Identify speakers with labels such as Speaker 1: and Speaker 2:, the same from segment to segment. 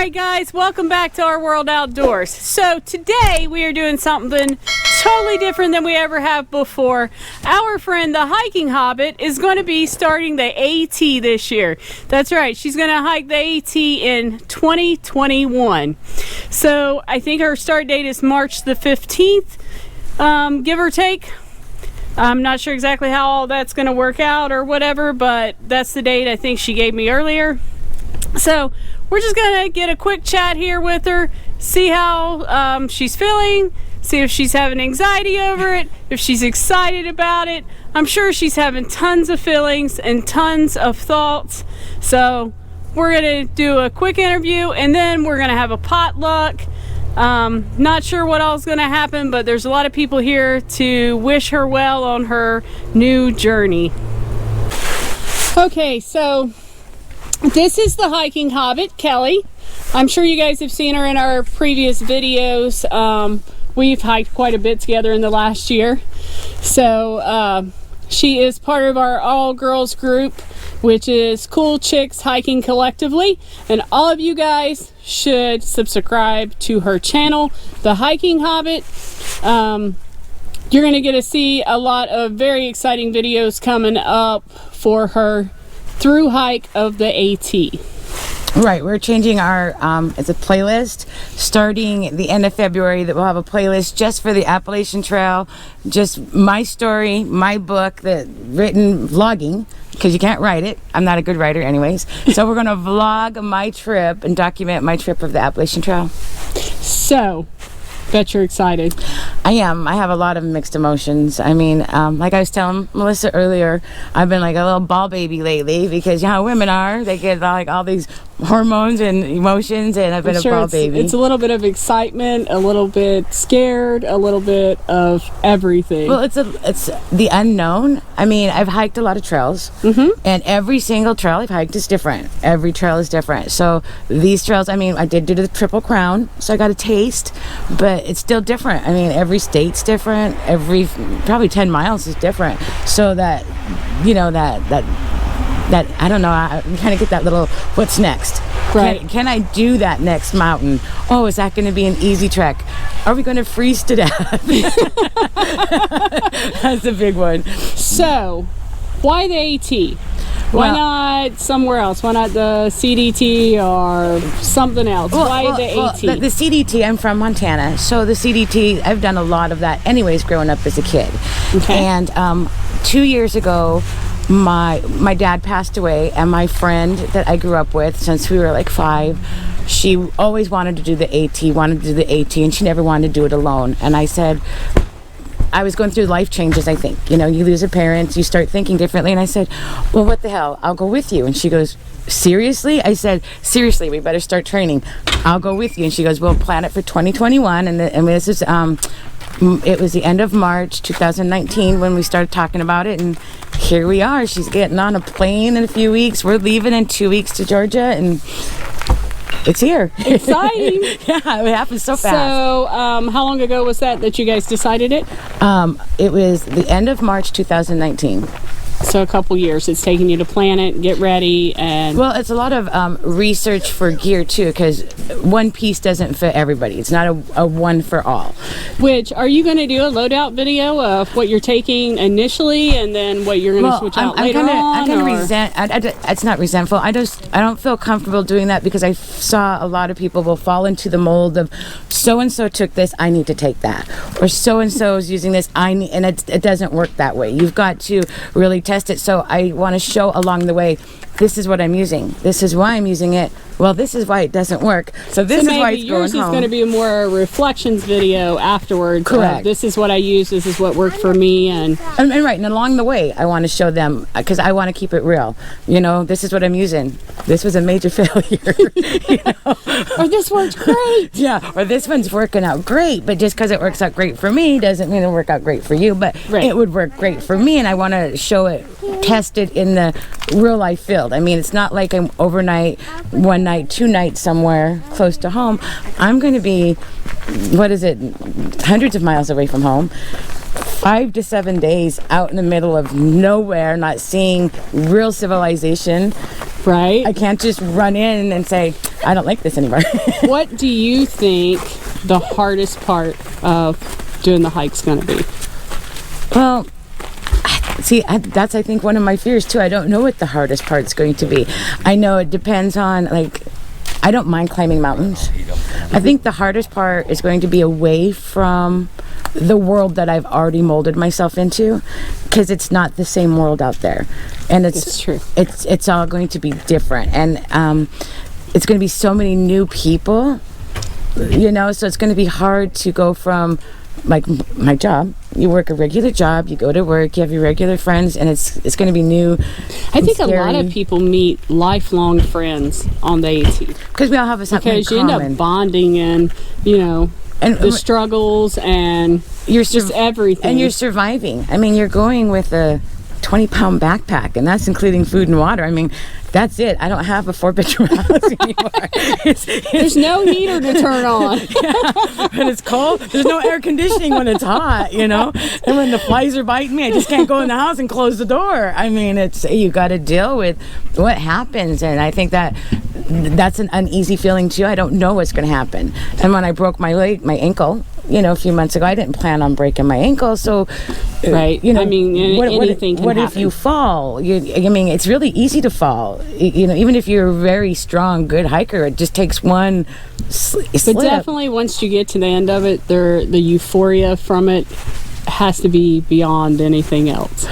Speaker 1: Alright guys, welcome back to Our World Outdoors. So today we are doing something totally different than we ever have before. Our friend the hiking Hobbit is going to be starting the AT this year. That's right, she's going to hike the AT in 2021. So I think her start date is March the 15th, give or take. I'm not sure exactly how all that's going to work out or whatever, but that's the date I think she gave me earlier. So we're just gonna get a quick chat here with her, see how she's feeling, see if she's having anxiety over it, if she's excited about it. I'm sure she's having tons of feelings and tons of thoughts. So we're gonna do a quick interview and then we're gonna have a potluck. Not sure what all's gonna happen, but there's a lot of people here to wish her well on her new journey. Okay, so this is the hiking Hobbit, Kelly. I'm sure you guys have seen her in our previous videos. We've hiked quite a bit together in the last year. So she is part of our all-girls group, which is Cool Chicks Hiking Collectively. And all of you guys should subscribe to her channel, The Hiking Hobbit. You're going to get to see a lot of very exciting videos coming up for her through hike of the AT.
Speaker 2: Right, we're changing our it's a playlist starting the end of February that we'll have a playlist just for the Appalachian Trail, just my story, my book, the written vlogging, because you can't write it. I'm not a good writer anyways. So we're going to vlog my trip and document my trip of the Appalachian Trail.
Speaker 1: So bet you're excited.
Speaker 2: I am. I have a lot of mixed emotions. I mean, like I was telling Melissa earlier, I've been like a little ball baby lately because you know how women are. They get like all these hormones and emotions, and I've been a ball baby.
Speaker 1: It's a little bit of excitement, a little bit scared, a little bit of everything.
Speaker 2: Well, it's the unknown. I mean, I've hiked a lot of trails, and every single trail I've hiked is different. Every trail is different. So these trails, I mean, I did do the Triple Crown, so I got a taste, but it's still different. I mean, every state's different. Every probably 10 miles is different. So that, you know, that I don't know, I kind of get that little what's next.
Speaker 1: Right.
Speaker 2: Can I do that next mountain? Oh, is that going to be an easy trek? Are we going to freeze to death? That's a big one.
Speaker 1: So why the AT? Why not somewhere else? Why not the CDT or something else? Why the AT?
Speaker 2: The CDT, I'm from Montana, so the CDT, I've done a lot of that anyways growing up as a kid.
Speaker 1: Okay.
Speaker 2: And 2 years ago, my dad passed away, and my friend that I grew up with since we were like 5, she always wanted to do the AT, and she never wanted to do it alone. And I said, I was going through life changes, I think. You know, you lose a parent, you start thinking differently. And I said, well, what the hell? I'll go with you. And she goes, seriously? I said, seriously, we better start training. I'll go with you. And she goes, we'll plan it for 2021. And this is, it was the end of March 2019 when we started talking about it. And here we are. She's getting on a plane in a few weeks. We're leaving in 2 weeks to Georgia. And it's here.
Speaker 1: Exciting.
Speaker 2: Yeah, it happened so fast.
Speaker 1: So, how long ago was that you guys decided it?
Speaker 2: It was the end of March 2019.
Speaker 1: So a couple years it's taken you to plan it, get ready, and...
Speaker 2: Well, it's a lot of research for gear, too, because one piece doesn't fit everybody. It's not a one for all.
Speaker 1: Which, are you going to do a loadout video of what you're taking initially and then what you're going to switch out later on?
Speaker 2: I'm kind of it's not resentful. I don't feel comfortable doing that because I saw a lot of people will fall into the mold of so-and-so took this, I need to take that. Or so-and-so is using this, and it doesn't work that way. You've got to really test it. So I want to show along the way, this is what I'm using. This is why I'm using it. Well, this is why it doesn't work. So this is why it's going home.
Speaker 1: Yours is going to be a more reflections video afterwards.
Speaker 2: Correct.
Speaker 1: This is what I use. This is what worked for me. And
Speaker 2: right. And along the way, I want to show them, because I want to keep it real. You know, this is what I'm using. This was a major failure. You know?
Speaker 1: Or this works great.
Speaker 2: Yeah. Or this one's working out great. But just because it works out great for me doesn't mean it'll work out great for you. But it would work great for me. And I want to show it tested in the real life field. I mean, it's not like I'm overnight, 1 night, 2 nights somewhere close to home. I'm going to be, hundreds of miles away from home. 5 to 7 days out in the middle of nowhere, not seeing real civilization.
Speaker 1: Right.
Speaker 2: I can't just run in and say, I don't like this anymore.
Speaker 1: What do you think the hardest part of doing the hike's going to be?
Speaker 2: Well, see, that's, I think, one of my fears, too. I don't know what the hardest part's going to be. I know it depends on, like, I don't mind climbing mountains. I think the hardest part is going to be away from the world that I've already molded myself into, because it's not the same world out there, and
Speaker 1: That's true.
Speaker 2: It's all going to be different, and it's going to be so many new people, you know. So it's going to be hard to go from, like, my job. You work a regular job, you go to work, you have your regular friends, and it's going to be new.
Speaker 1: I think a lot of people meet lifelong friends on the AT.
Speaker 2: Because we all have something in
Speaker 1: Because you
Speaker 2: common.
Speaker 1: end up bonding and, you know,
Speaker 2: And
Speaker 1: the struggles and just everything.
Speaker 2: And you're surviving. I mean, you're going with a 20-pound backpack, and that's including food and water. I mean, that's it. I don't have a 4-bedroom house anymore.
Speaker 1: There's no heater to turn on.
Speaker 2: When it's cold, there's no air conditioning when it's hot, you know. And when the flies are biting me, I just can't go in the house and close the door. I mean, it's, you got to deal with what happens, and I think that's an uneasy feeling too. I don't know what's going to happen. And when I broke my ankle, you know, a few months ago, I didn't plan on breaking my ankle. So,
Speaker 1: right.
Speaker 2: You know,
Speaker 1: I mean, anything can
Speaker 2: what
Speaker 1: happen.
Speaker 2: if you fall? I mean, it's really easy to fall. You know, even if you're a very strong, good hiker, it just takes one slip.
Speaker 1: But definitely, once you get to the end of it, the euphoria from it has to be beyond anything else.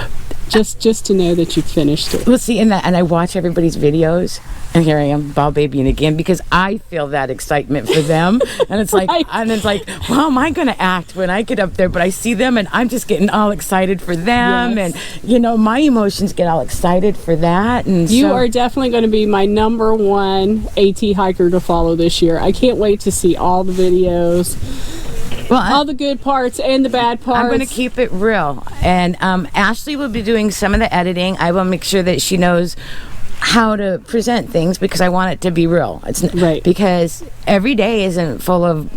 Speaker 1: Just to know that you finished it.
Speaker 2: Well, see, and I watch everybody's videos, and here I am, ball babying again, because I feel that excitement for them, and it's like,
Speaker 1: Right.
Speaker 2: and it's like, how am I going to act when I get up there? But I see them, and I'm just getting all excited for them,
Speaker 1: Yes.
Speaker 2: and you know, my emotions get all excited for that. And
Speaker 1: You
Speaker 2: so,
Speaker 1: are definitely going to be my #1 AT hiker to follow this year. I can't wait to see all the videos, all the good parts and the bad parts.
Speaker 2: I'm going to keep it real, and Ashley will be doing some of the editing. I will make sure that she knows how to present things, because I want it to be real. It's
Speaker 1: Right.
Speaker 2: Because every day isn't full of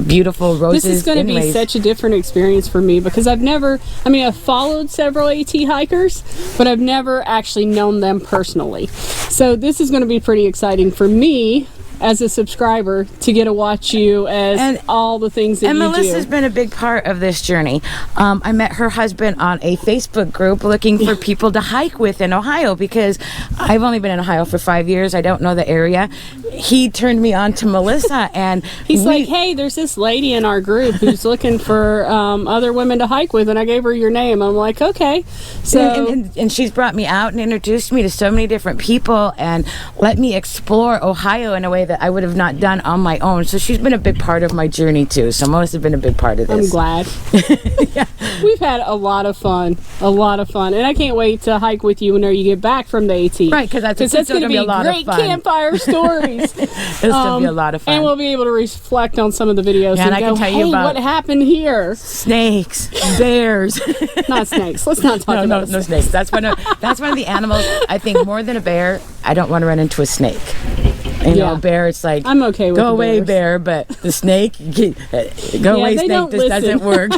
Speaker 2: beautiful roses.
Speaker 1: This is going to be
Speaker 2: anyways.
Speaker 1: such a different experience for me, because I've followed several AT hikers, but I've never actually known them personally. So this is going to be pretty exciting for me as a subscriber to get to watch you and all the things that
Speaker 2: And
Speaker 1: you
Speaker 2: Melissa's
Speaker 1: do.
Speaker 2: been a big part of this journey. I met her husband on a Facebook group looking for people to hike with in Ohio, because I've only been in Ohio for 5 years. I don't know the area. He turned me on to Melissa, and
Speaker 1: He's like, hey, there's this lady in our group who's looking for other women to hike with, and I gave her your name. I'm like, okay. So
Speaker 2: and she's brought me out and introduced me to so many different people and let me explore Ohio in a way that I would have not done on my own. So she's been a big part of my journey too. So Melissa's been a big part of this.
Speaker 1: I'm glad. We've had a lot of fun, and I can't wait to hike with you whenever you get back from the AT.
Speaker 2: Right, because that's
Speaker 1: going
Speaker 2: going
Speaker 1: to
Speaker 2: to be a lot
Speaker 1: great
Speaker 2: of fun.
Speaker 1: campfire stories.
Speaker 2: It's going to be a lot of fun.
Speaker 1: And we'll be able to reflect on some of the videos
Speaker 2: Yeah,
Speaker 1: and
Speaker 2: and I
Speaker 1: go,
Speaker 2: can tell you
Speaker 1: hey,
Speaker 2: about-
Speaker 1: what happened here?
Speaker 2: Snakes, bears.
Speaker 1: Not snakes. Let's not talk about
Speaker 2: No snakes. That's one of the animals. I think more than a bear, I don't want to run into a snake. You know,
Speaker 1: Yeah.
Speaker 2: bear, it's like,
Speaker 1: I'm okay with
Speaker 2: go
Speaker 1: the
Speaker 2: away,
Speaker 1: bears.
Speaker 2: bear. But the snake, go away,
Speaker 1: they
Speaker 2: snake.
Speaker 1: don't
Speaker 2: This
Speaker 1: listen.
Speaker 2: doesn't work.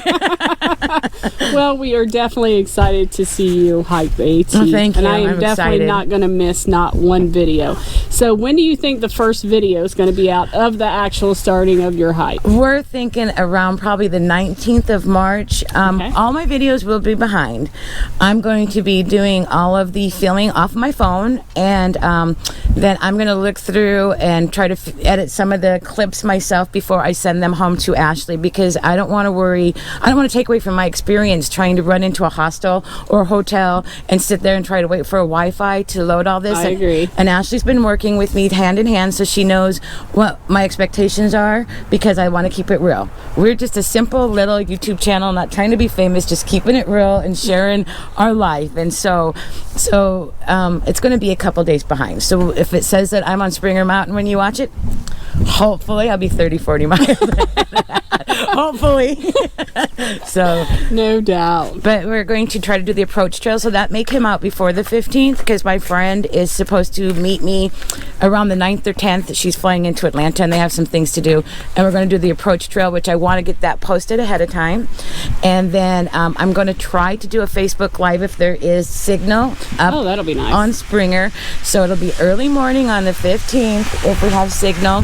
Speaker 1: Well, we are definitely excited to see you hike the AT.
Speaker 2: Oh, thank
Speaker 1: and
Speaker 2: you.
Speaker 1: I am
Speaker 2: I'm
Speaker 1: definitely
Speaker 2: excited.
Speaker 1: not going to miss not one video. So when do you think the first video is going to be out of the actual starting of your hike?
Speaker 2: We're thinking around probably the 19th of March.
Speaker 1: Okay.
Speaker 2: All my videos will be behind. I'm going to be doing all of the filming off my phone, and then I'm going to look through and try to edit some of the clips myself before I send them home to Ashley, because I don't want to worry. I don't want to take away from my experience trying to run into a hostel or a hotel and sit there and try to wait for a Wi-Fi to load all this.
Speaker 1: I agree.
Speaker 2: And Ashley's been working with me hand in hand, so she knows what my expectations are, because I want to keep it real. We're just a simple little YouTube channel, not trying to be famous, just keeping it real and sharing our life. And so it's going to be a couple days behind. So if it says that I'm on Springer Mountain when you watch it, Hopefully, I'll be 30, 40 miles. Hopefully. So,
Speaker 1: No doubt.
Speaker 2: but we're going to try to do the approach trail, so that may come out before the 15th, because my friend is supposed to meet me around the 9th or 10th. She's flying into Atlanta, and they have some things to do, and we're going to do the approach trail, which I want to get that posted ahead of time. And then I'm going to try to do a Facebook Live if there is signal up
Speaker 1: Oh, that'll be nice.
Speaker 2: on Springer. So it'll be early morning on the 15th if we have signal.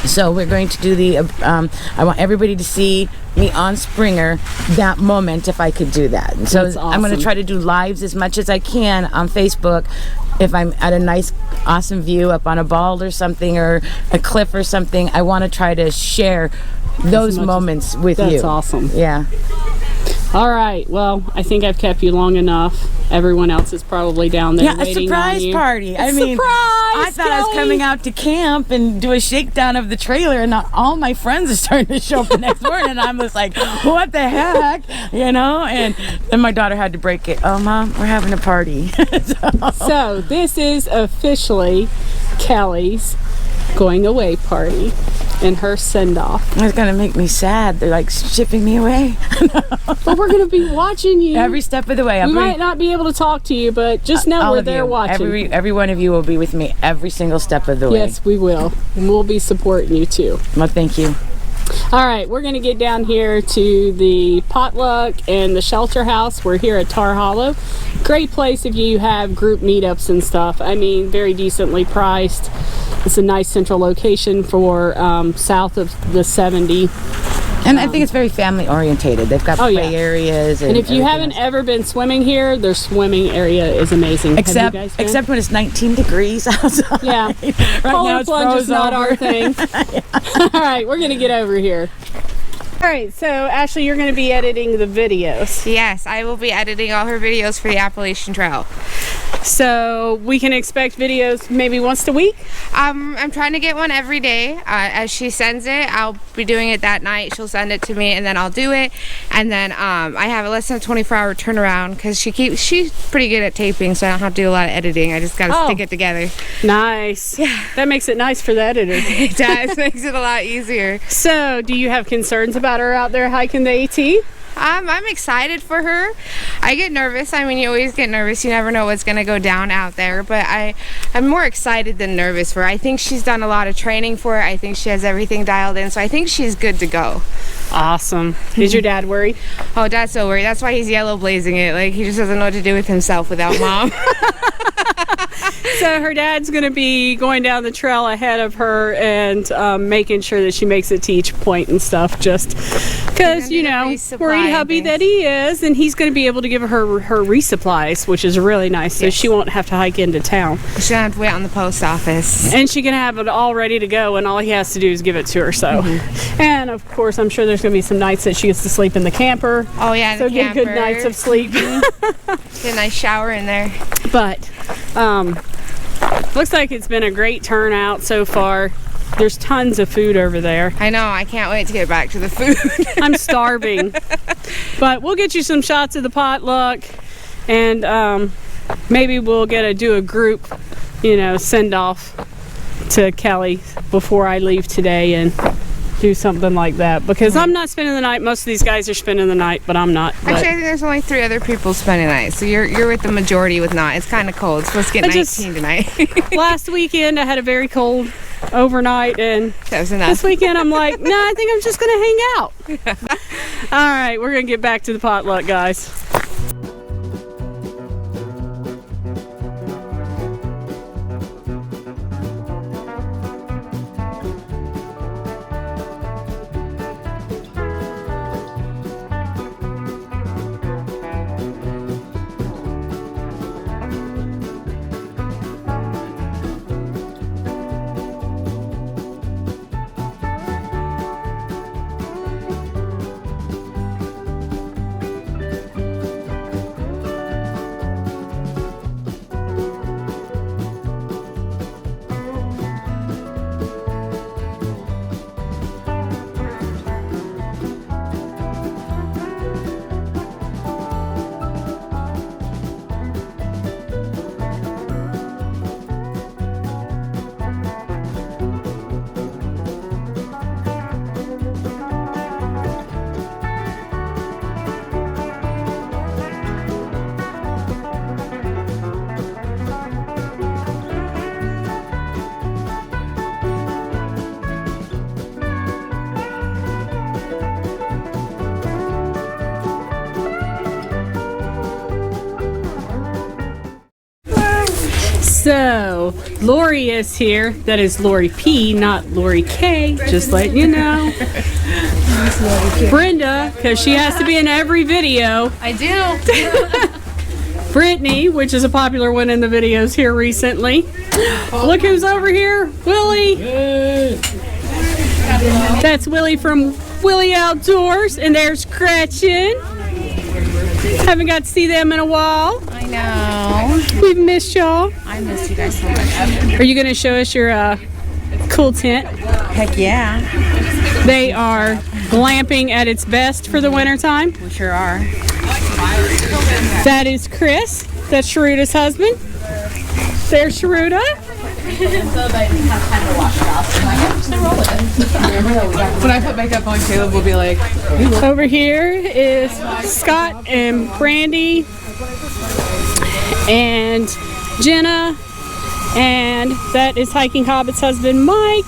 Speaker 2: So we're going to do the I want everybody to see me on Springer that moment if I could do that. And so
Speaker 1: That's
Speaker 2: I'm going to
Speaker 1: awesome.
Speaker 2: try to do lives as much as I can on Facebook if I'm at a nice awesome view up on a bald or something, or a cliff or something. I want to try to share those
Speaker 1: much as-
Speaker 2: moments with you.
Speaker 1: That's awesome.
Speaker 2: Yeah.
Speaker 1: All right. Well, I think I've kept you long enough. Everyone else is probably down there
Speaker 2: Yeah, a
Speaker 1: waiting
Speaker 2: surprise
Speaker 1: on you.
Speaker 2: party. I
Speaker 1: A
Speaker 2: mean,
Speaker 1: surprise,
Speaker 2: I thought I was
Speaker 1: Kelly.
Speaker 2: coming out to camp and do a shakedown of the trailer, and not all my friends are starting to show up the next morning. And I'm just like, what the heck, you know? And then my daughter had to break it. Oh, Mom, we're having a party.
Speaker 1: So this is officially Kelly's going away party and her send-off.
Speaker 2: It's gonna make me sad. They're like shipping me away
Speaker 1: But we're going to be watching you.
Speaker 2: every step of the way.
Speaker 1: We might not be able to talk to you, but just know
Speaker 2: all
Speaker 1: we're
Speaker 2: of
Speaker 1: there
Speaker 2: you.
Speaker 1: watching.
Speaker 2: Every one of you will be with me every single step of the way.
Speaker 1: Yes, we will. And we'll be supporting you too.
Speaker 2: Well, thank you.
Speaker 1: All right, we're going to get down here to the potluck and the shelter house. We're here at Tar Hollow. Great place if you have group meetups and stuff. I mean, very decently priced. It's a nice central location for south of the 70.
Speaker 2: And I think it's very family orientated. They've got
Speaker 1: Oh,
Speaker 2: play
Speaker 1: yeah.
Speaker 2: areas.
Speaker 1: And if you
Speaker 2: everything
Speaker 1: haven't
Speaker 2: else.
Speaker 1: ever been swimming here, their swimming area is amazing.
Speaker 2: Except,
Speaker 1: have you guys been?
Speaker 2: except when it's 19 degrees outside.
Speaker 1: Yeah.
Speaker 2: Right
Speaker 1: Polar
Speaker 2: now it's
Speaker 1: plunge is
Speaker 2: frozen
Speaker 1: not
Speaker 2: over.
Speaker 1: our thing. All right, we're going to get over here. All right, so Ashley, you're going to be editing the videos.
Speaker 3: Yes, I will be editing all her videos for the Appalachian Trail.
Speaker 1: So we can expect videos maybe once a week?
Speaker 3: I'm trying to get one every day. As she sends it, I'll be doing it that night. She'll send it to me, and then I'll do it. And then I have a less than 24-hour turnaround because she's pretty good at taping, so I don't have to do a lot of editing. I just got to stick it together.
Speaker 1: Nice.
Speaker 3: Yeah.
Speaker 1: That makes it nice for the editor.
Speaker 3: It does. Makes it a lot easier.
Speaker 1: So, do you have concerns about her out there hiking the AT?
Speaker 3: I'm excited for her. I get nervous. I mean, you always get nervous. You never know what's going to go down out there. But I'm more excited than nervous for her. I think she's done a lot of training for it. I think she has everything dialed in. So I think she's good to go.
Speaker 1: Awesome. Is your dad worried?
Speaker 3: Oh, Dad's so worried. That's why he's yellow blazing it. Like, he just doesn't know what to do with himself without Mom.
Speaker 1: So her dad's going to be going down the trail ahead of her and making sure that she makes it to each point and stuff, just because, you know,
Speaker 3: resupply
Speaker 1: worried
Speaker 3: and
Speaker 1: hubby
Speaker 3: things.
Speaker 1: that he is, and he's going to be able to give her resupplies, which is really nice, so
Speaker 3: Yes.
Speaker 1: she won't have to hike into town.
Speaker 3: She don't have to wait on the post office.
Speaker 1: And she can have it all ready to go, and all he has to do is give it to her. So, and of course, I'm sure there's going to be some nights that she gets to sleep in the camper.
Speaker 3: Oh, yeah,
Speaker 1: So
Speaker 3: the
Speaker 1: get good
Speaker 3: camper.
Speaker 1: nights of sleep.
Speaker 3: Get a nice shower in there.
Speaker 1: But looks like it's been a great turnout so far. There's tons of food over there.
Speaker 3: I know. I can't wait to get back to the food.
Speaker 1: I'm starving. But we'll get you some shots of the potluck, and maybe we'll do a group, send off to Kelly before I leave today and do something like that, because I'm not spending the night. Most of these guys are spending the night, but I'm not. But
Speaker 3: Actually, I think there's only 3 other people spending the night, so you're with the majority with not. It's kind of cold. It's supposed to get
Speaker 1: I
Speaker 3: 19
Speaker 1: just-
Speaker 3: tonight.
Speaker 1: last weekend I had a very cold overnight, and
Speaker 3: That was enough.
Speaker 1: this weekend I'm like, no, I think I'm just gonna hang out. All right, we're gonna get back to the potluck, guys. So, Lori is here. That is Lori P, not Lori K, just letting you know. Brenda, because she has to be in every video.
Speaker 3: I do.
Speaker 1: Brittany, which is a popular one in the videos here recently. Look who's over here, Willie. That's Willie from Willie Outdoors, and there's Gretchen. Haven't got to see them in a while.
Speaker 3: I know.
Speaker 1: We've missed y'all.
Speaker 3: I miss you guys so much.
Speaker 1: Are you going to show us your cool tent?
Speaker 4: Heck yeah,
Speaker 1: They are glamping at its best for the wintertime.
Speaker 4: we sure are.
Speaker 1: That is Chris. That's Sharuta's husband. There's Sharuta.
Speaker 4: When I put makeup on, Caleb will be like,
Speaker 1: Over here is Scott and Brandy and Jenna. And that is Hiking Hobbit's husband, Mike.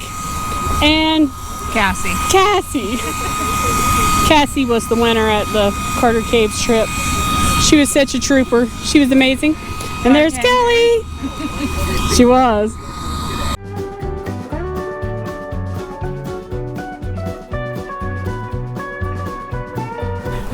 Speaker 1: And
Speaker 4: Cassie.
Speaker 1: Cassie. Cassie was the winner at the Carter Caves trip. She was such a trooper. She was amazing. And there's Kelly. She was.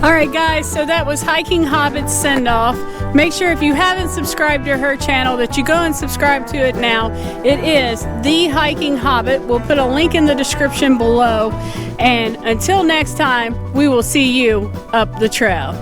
Speaker 1: Alright guys, so that was Hiking Hobbit's send-off. Make sure if you haven't subscribed to her channel that you go and subscribe to it now. It is The Hiking Hobbit. We'll put a link in the description below. And until next time, we will see you up the trail.